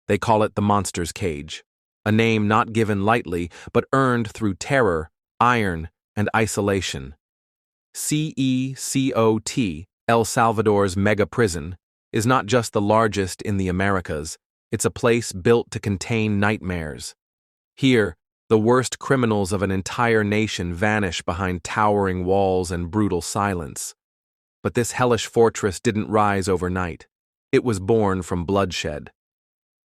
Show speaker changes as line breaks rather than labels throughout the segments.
They call it the monster's cage, a name not given lightly but earned through terror, iron, and isolation. CECOT, El Salvador's mega prison, is not just the largest in the Americas, it's a place built to contain nightmares. Here, the worst criminals of an entire nation vanish behind towering walls and brutal silence. But this hellish fortress didn't rise overnight. It was born from bloodshed.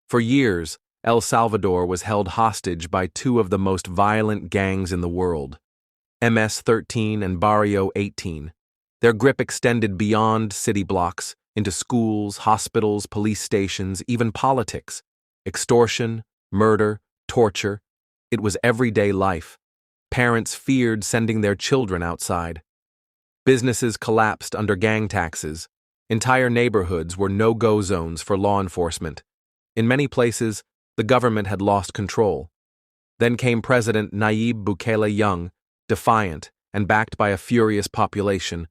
For years, El Salvador was held hostage by two of the most violent gangs in the world, MS-13 and Barrio 18. Their grip extended beyond city blocks, into schools, hospitals, police stations, even politics. Extortion, murder, torture. It was everyday life. Parents feared sending their children outside. Businesses collapsed under gang taxes. Entire neighborhoods were no-go zones for law enforcement. In many places, the government had lost control. Then came President Nayib Bukele young, defiant, and backed by a furious population.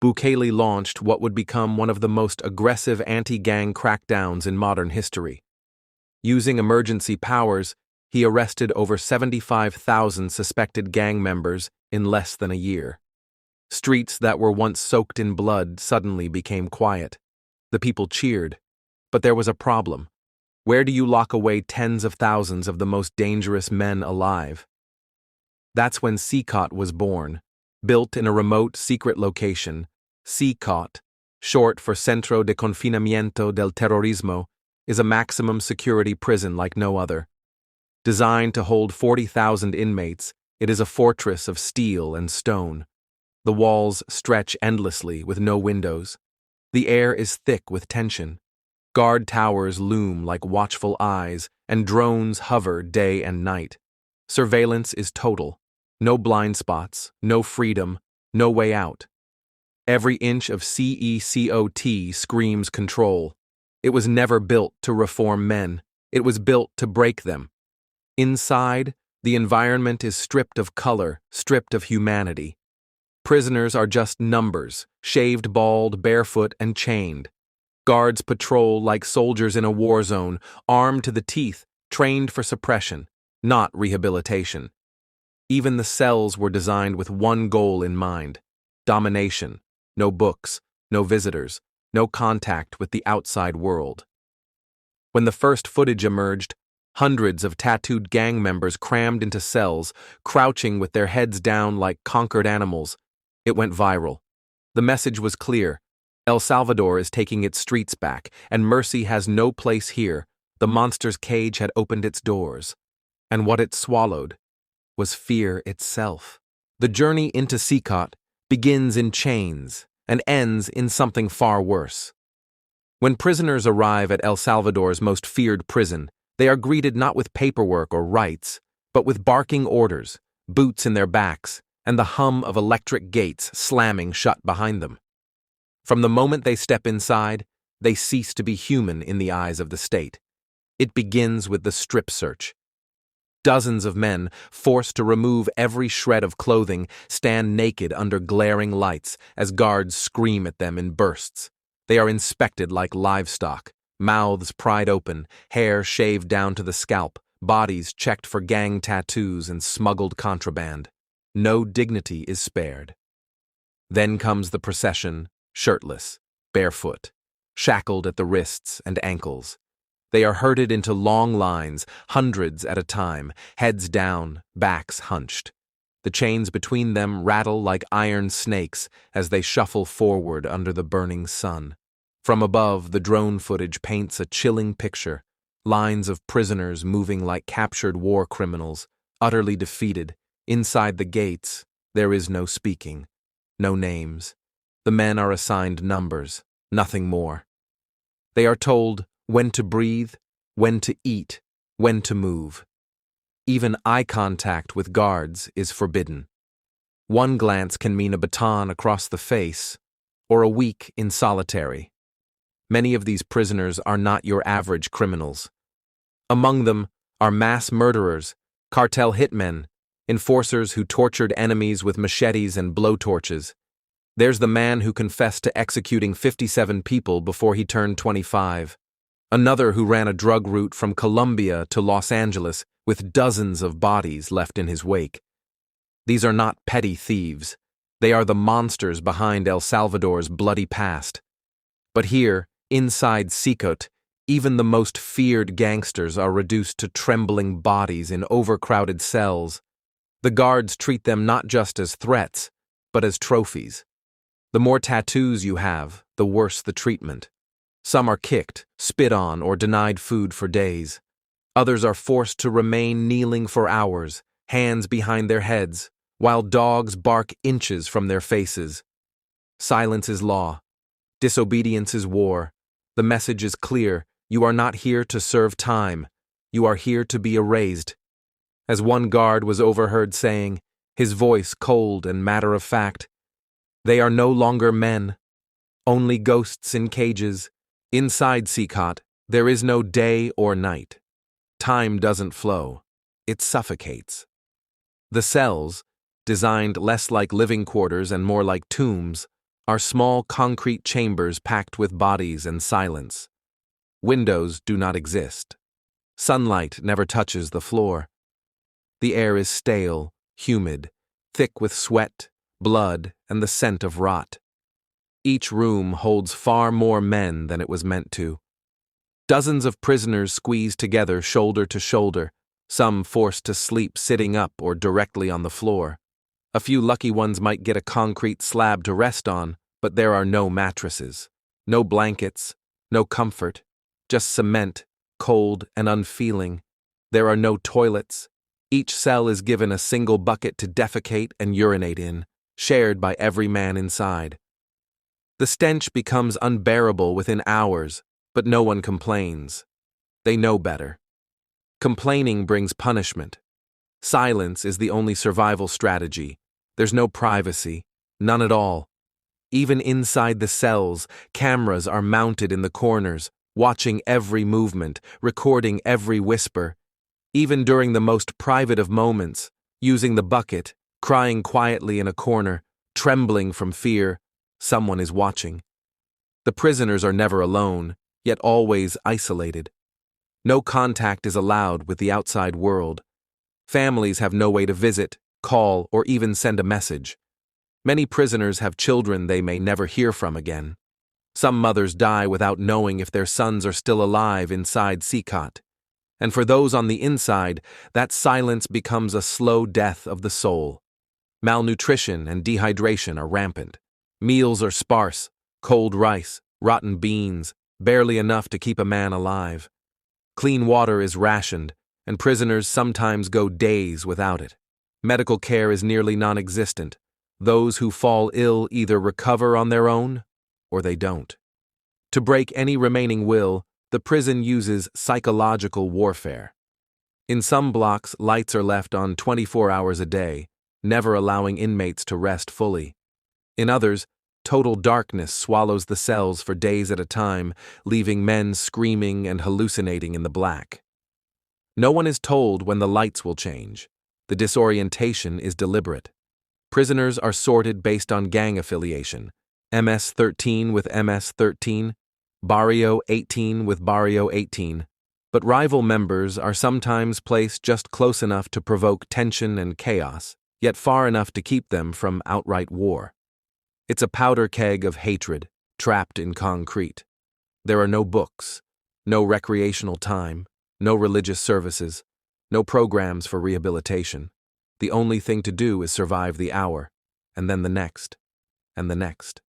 Bukele launched what would become one of the most aggressive anti-gang crackdowns in modern history. Using emergency powers, he arrested over 75,000 suspected gang members in less than a year. Streets that were once soaked in blood suddenly became quiet. The people cheered. But there was a problem. Where do you lock away tens of thousands of the most dangerous men alive? That's when CECOT was born. Built in a remote, secret location, CECOT, short for Centro de Confinamiento del Terrorismo, is a maximum security prison like no other. Designed to hold 40,000 inmates, it is a fortress of steel and stone. The walls stretch endlessly with no windows. The air is thick with tension. Guard towers loom like watchful eyes, and drones hover day and night. Surveillance is total. No blind spots, no freedom, no way out. Every inch of CECOT screams control. It was never built to reform men. It was built to break them. Inside, the environment is stripped of color, stripped of humanity. Prisoners are just numbers, shaved bald, barefoot, and chained. Guards patrol like soldiers in a war zone, armed to the teeth, trained for suppression, not rehabilitation. Even the cells were designed with one goal in mind: domination. No books, no visitors, no contact with the outside world. When the first footage emerged, hundreds of tattooed gang members crammed into cells, crouching with their heads down like conquered animals. It went viral. The message was clear. El Salvador is taking its streets back, and mercy has no place here. The monster's cage had opened its doors. And what it swallowed was fear itself. The journey into CECOT begins in chains and ends in something far worse. When prisoners arrive at El Salvador's most feared prison, they are greeted not with paperwork or rights, but with barking orders, boots in their backs, and the hum of electric gates slamming shut behind them. From the moment they step inside, they cease to be human in the eyes of the state. It begins with the strip search. Dozens of men, forced to remove every shred of clothing, stand naked under glaring lights as guards scream at them in bursts. They are inspected like livestock, mouths pried open, hair shaved down to the scalp, bodies checked for gang tattoos and smuggled contraband. No dignity is spared. Then comes the procession, shirtless, barefoot, shackled at the wrists and ankles. They are herded into long lines, hundreds at a time, heads down, backs hunched. The chains between them rattle like iron snakes as they shuffle forward under the burning sun. From above, the drone footage paints a chilling picture, lines of prisoners moving like captured war criminals, utterly defeated. Inside the gates, there is no speaking, no names. The men are assigned numbers, nothing more. They are told when to breathe, when to eat, when to move. Even eye contact with guards is forbidden. One glance can mean a baton across the face, or a week in solitary. Many of these prisoners are not your average criminals. Among them are mass murderers, cartel hitmen, enforcers who tortured enemies with machetes and blowtorches. There's the man who confessed to executing 57 people before he turned 25. Another who ran a drug route from Colombia to Los Angeles with dozens of bodies left in his wake. These are not petty thieves. They are the monsters behind El Salvador's bloody past. But here, inside CECOT, even the most feared gangsters are reduced to trembling bodies in overcrowded cells. The guards treat them not just as threats, but as trophies. The more tattoos you have, the worse the treatment. Some are kicked, spit on, or denied food for days. Others are forced to remain kneeling for hours, hands behind their heads, while dogs bark inches from their faces. Silence is law. Disobedience is war. The message is clear. You are not here to serve time. You are here to be erased. As one guard was overheard saying, his voice cold and matter-of-fact, "They are no longer men, only ghosts in cages. Inside CECOT, there is no day or night. Time doesn't flow. It suffocates." The cells, designed less like living quarters and more like tombs, are small concrete chambers packed with bodies and silence. Windows do not exist. Sunlight never touches the floor. The air is stale, humid, thick with sweat, blood, and the scent of rot. Each room holds far more men than it was meant to. Dozens of prisoners squeezed together shoulder to shoulder, some forced to sleep sitting up or directly on the floor. A few lucky ones might get a concrete slab to rest on, but there are no mattresses, no blankets, no comfort, just cement, cold and unfeeling. There are no toilets. Each cell is given a single bucket to defecate and urinate in, shared by every man inside. The stench becomes unbearable within hours, but no one complains. They know better. Complaining brings punishment. Silence is the only survival strategy. There's no privacy, none at all. Even inside the cells, cameras are mounted in the corners, watching every movement, recording every whisper. Even during the most private of moments, using the bucket, crying quietly in a corner, trembling from fear, someone is watching. The prisoners are never alone, yet always isolated. No contact is allowed with the outside world. Families have no way to visit, call, or even send a message. Many prisoners have children they may never hear from again. Some mothers die without knowing if their sons are still alive inside CECOT. And for those on the inside, that silence becomes a slow death of the soul. Malnutrition and dehydration are rampant. Meals are sparse, cold rice, rotten beans, barely enough to keep a man alive. Clean water is rationed, and prisoners sometimes go days without it. Medical care is nearly non-existent. Those who fall ill either recover on their own, or they don't. To break any remaining will, the prison uses psychological warfare. In some blocks, lights are left on 24 hours a day, never allowing inmates to rest fully. In others, total darkness swallows the cells for days at a time, leaving men screaming and hallucinating in the black. No one is told when the lights will change. The disorientation is deliberate. Prisoners are sorted based on gang affiliation, MS-13 with MS-13, Barrio 18 with Barrio 18, but rival members are sometimes placed just close enough to provoke tension and chaos, yet far enough to keep them from outright war. It's a powder keg of hatred, trapped in concrete. There are no books, no recreational time, no religious services, no programs for rehabilitation. The only thing to do is survive the hour, and then the next, and the next.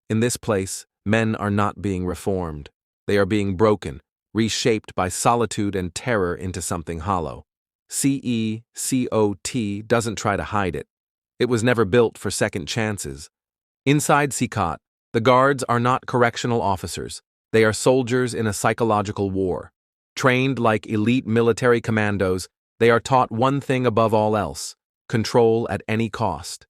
In this place, men are not being reformed. They are being broken, reshaped by solitude and terror into something hollow. CECOT doesn't try to hide it. It was never built for second chances. Inside CECOT, the guards are not correctional officers. They are soldiers in a psychological war. Trained like elite military commandos, they are taught one thing above all else: control at any cost.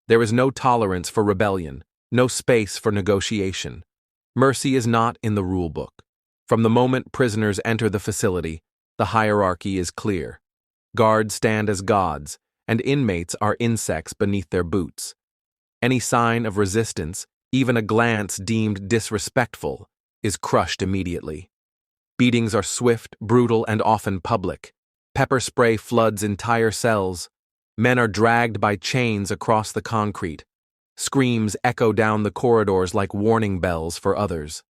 There is no tolerance for rebellion, no space for negotiation. Mercy is not in the rulebook. From the moment prisoners enter the facility, the hierarchy is clear. Guards stand as gods, and inmates are insects beneath their boots. Any sign of resistance, even a glance deemed disrespectful, is crushed immediately. Beatings are swift, brutal, and often public. Pepper spray floods entire cells. Men are dragged by chains across the concrete. Screams echo down the corridors like warning bells for others.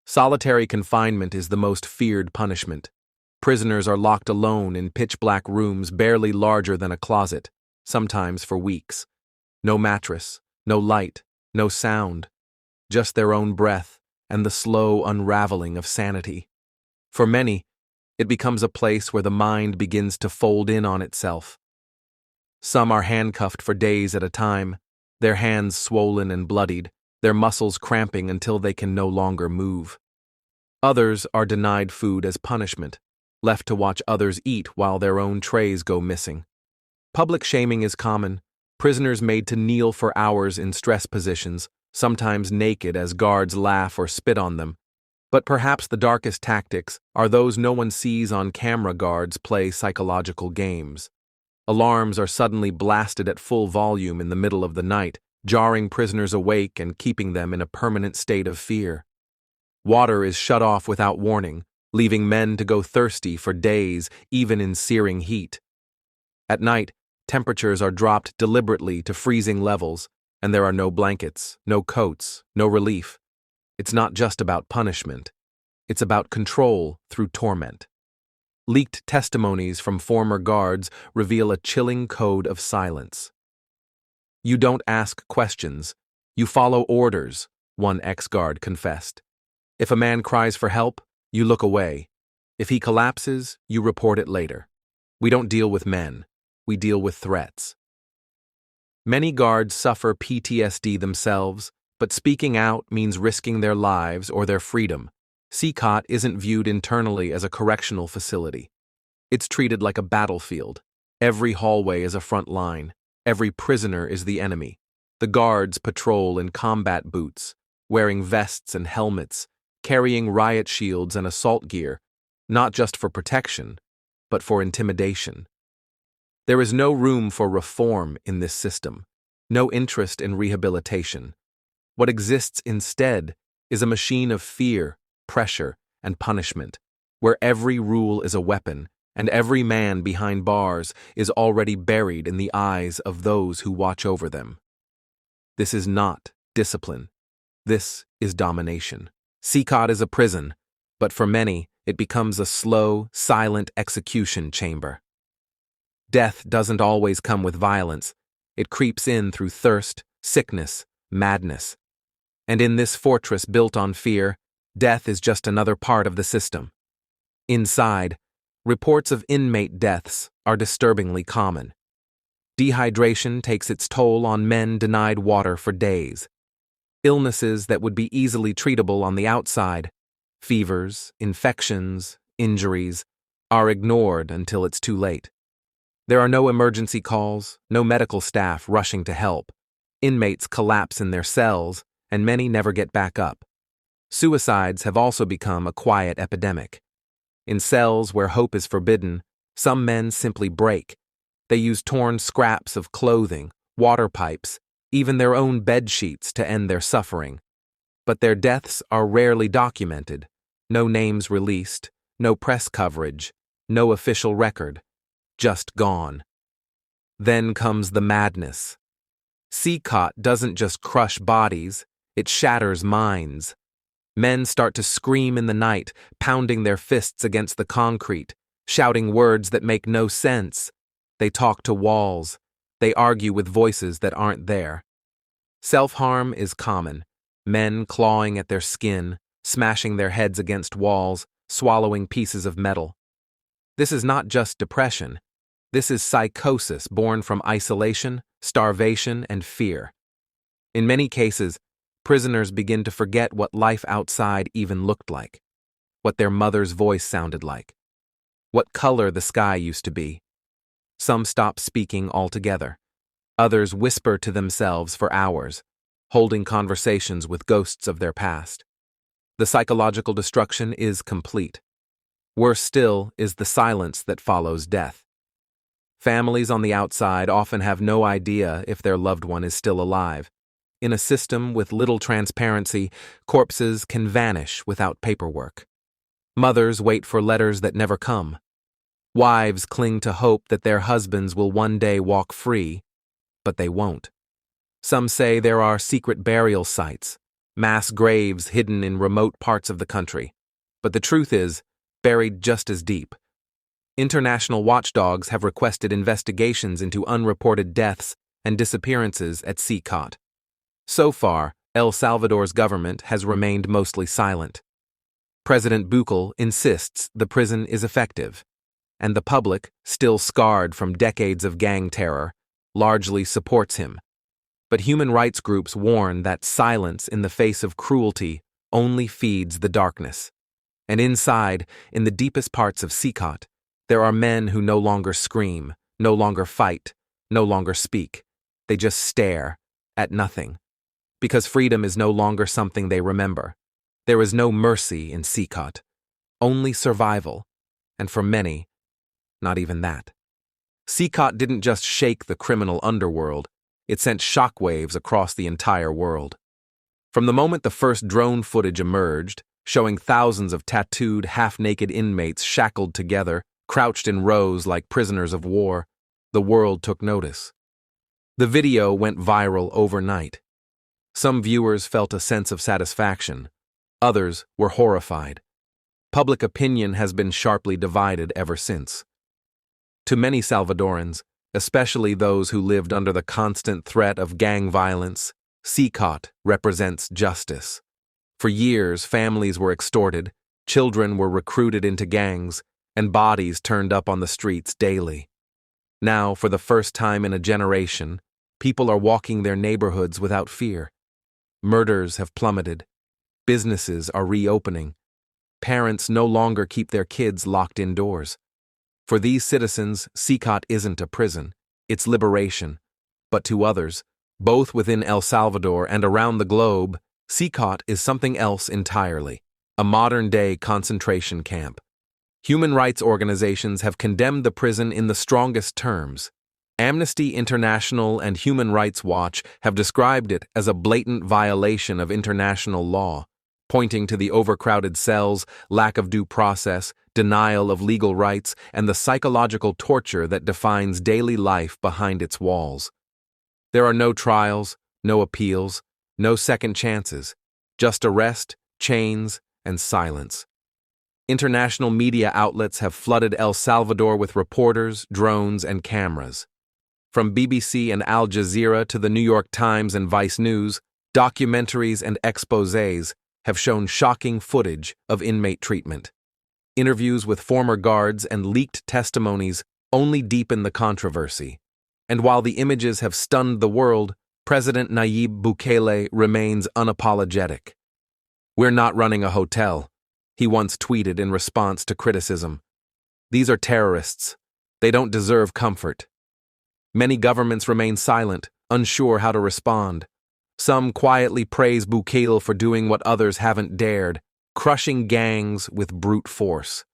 Solitary confinement is the most feared punishment. Prisoners are locked alone in pitch-black rooms barely larger than a closet, sometimes for weeks. No mattress, no light, no sound, just their own breath and the slow unraveling of sanity. For many, it becomes a place where the mind begins to fold in on itself. Some are handcuffed for days at a time, their hands swollen and bloodied, their muscles cramping until they can no longer move. Others are denied food as punishment, left to watch others eat while their own trays go missing. Public shaming is common, prisoners made to kneel for hours in stress positions, sometimes naked as guards laugh or spit on them. But perhaps the darkest tactics are those no one sees on camera. Guards play psychological games. Alarms are suddenly blasted at full volume in the middle of the night, jarring prisoners awake and keeping them in a permanent state of fear. Water is shut off without warning, leaving men to go thirsty for days, even in searing heat. At night, temperatures are dropped deliberately to freezing levels, and there are no blankets, no coats, no relief. It's not just about punishment. It's about control through torment. Leaked testimonies from former guards reveal a chilling code of silence. "You don't ask questions. You follow orders," one ex-guard confessed. "If a man cries for help, you look away. If he collapses, you report it later. We don't deal with men. We deal with threats." Many guards suffer PTSD themselves, but speaking out means risking their lives or their freedom. CECOT isn't viewed internally as a correctional facility. It's treated like a battlefield. Every hallway is a front line. Every prisoner is the enemy. The guards patrol in combat boots, wearing vests and helmets, carrying riot shields and assault gear, not just for protection, but for intimidation. There is no room for reform in this system, no interest in rehabilitation. What exists instead is a machine of fear, pressure, and punishment, where every rule is a weapon, and every man behind bars is already buried in the eyes of those who watch over them. This is not discipline. This is domination. CECOT is a prison, but for many, it becomes a slow, silent execution chamber. Death doesn't always come with violence. It creeps in through thirst, sickness, madness. And in this fortress built on fear, death is just another part of the system. Inside, reports of inmate deaths are disturbingly common. Dehydration takes its toll on men denied water for days. Illnesses that would be easily treatable on the outside, fevers, infections, injuries, are ignored until it's too late. There are no emergency calls, no medical staff rushing to help. Inmates collapse in their cells, and many never get back up. Suicides have also become a quiet epidemic. In cells where hope is forbidden, some men simply break. They use torn scraps of clothing, water pipes, even their own bed sheets to end their suffering. But their deaths are rarely documented. No names released, no press coverage, no official record. Just gone. Then comes the madness. CECOT doesn't just crush bodies, it shatters minds. Men start to scream in the night, pounding their fists against the concrete, shouting words that make no sense. They talk to walls. They argue with voices that aren't there. Self-harm is common. Men clawing at their skin, smashing their heads against walls, swallowing pieces of metal. This is not just depression. This is psychosis born from isolation, starvation, and fear. In many cases, prisoners begin to forget what life outside even looked like, what their mother's voice sounded like, what color the sky used to be. Some stop speaking altogether. Others whisper to themselves for hours, holding conversations with ghosts of their past. The psychological destruction is complete. Worse still is the silence that follows death. Families on the outside often have no idea if their loved one is still alive. In a system with little transparency, corpses can vanish without paperwork. Mothers wait for letters that never come. Wives cling to hope that their husbands will one day walk free, but they won't. Some say there are secret burial sites, mass graves hidden in remote parts of the country. But the truth is, buried just as deep. International watchdogs have requested investigations into unreported deaths and disappearances at CECOT. So far, El Salvador's government has remained mostly silent. President Bukele insists the prison is effective, and the public, still scarred from decades of gang terror, largely supports him. But human rights groups warn that silence in the face of cruelty only feeds the darkness. And inside, in the deepest parts of CECOT, there are men who no longer scream, no longer fight, no longer speak. They just stare at nothing. Because freedom is no longer something they remember. There is no mercy in CECOT, only survival, and for many, not even that. CECOT didn't just shake the criminal underworld, it sent shockwaves across the entire world. From the moment the first drone footage emerged, showing thousands of tattooed, half-naked inmates shackled together, crouched in rows like prisoners of war, the world took notice. The video went viral overnight. Some viewers felt a sense of satisfaction. Others were horrified. Public opinion has been sharply divided ever since. To many Salvadorans, especially those who lived under the constant threat of gang violence, CECOT represents justice. For years, families were extorted, children were recruited into gangs, and bodies turned up on the streets daily. Now, for the first time in a generation, people are walking their neighborhoods without fear. Murders have plummeted. Businesses are reopening. Parents no longer keep their kids locked indoors. For these citizens, CECOT isn't a prison, it's liberation. But to others, both within El Salvador and around the globe, CECOT is something else entirely, a modern-day concentration camp. Human rights organizations have condemned the prison in the strongest terms. Amnesty International and Human Rights Watch have described it as a blatant violation of international law, pointing to the overcrowded cells, lack of due process, denial of legal rights, and the psychological torture that defines daily life behind its walls. There are no trials, no appeals, no second chances, just arrest, chains, and silence. International media outlets have flooded El Salvador with reporters, drones, and cameras. From BBC and Al Jazeera to the New York Times and Vice News, documentaries and exposés have shown shocking footage of inmate treatment. Interviews with former guards and leaked testimonies only deepen the controversy. And while the images have stunned the world, President Nayib Bukele remains unapologetic. "We're not running a hotel," he once tweeted in response to criticism. "These are terrorists. They don't deserve comfort." Many governments remain silent, unsure how to respond. Some quietly praise Bukele for doing what others haven't dared, crushing gangs with brute force.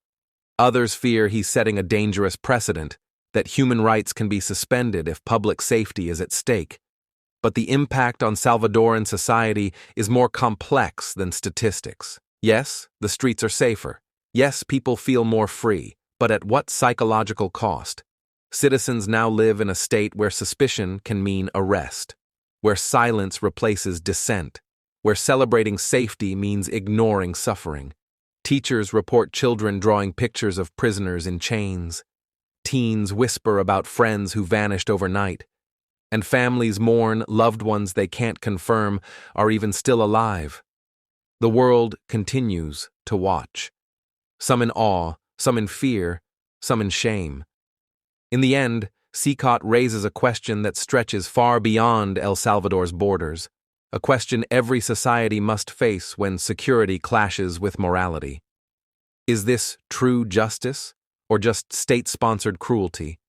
Others fear he's setting a dangerous precedent, that human rights can be suspended if public safety is at stake. But the impact on Salvadoran society is more complex than statistics. Yes, the streets are safer. Yes, people feel more free, but at what psychological cost? Citizens now live in a state where suspicion can mean arrest, where silence replaces dissent, where celebrating safety means ignoring suffering. Teachers report children drawing pictures of prisoners in chains. Teens whisper about friends who vanished overnight. And families mourn loved ones they can't confirm are even still alive. The world continues to watch. Some in awe, some in fear, some in shame. In the end, CECOT raises a question that stretches far beyond El Salvador's borders, a question every society must face when security clashes with morality. Is this true justice, or just state-sponsored cruelty?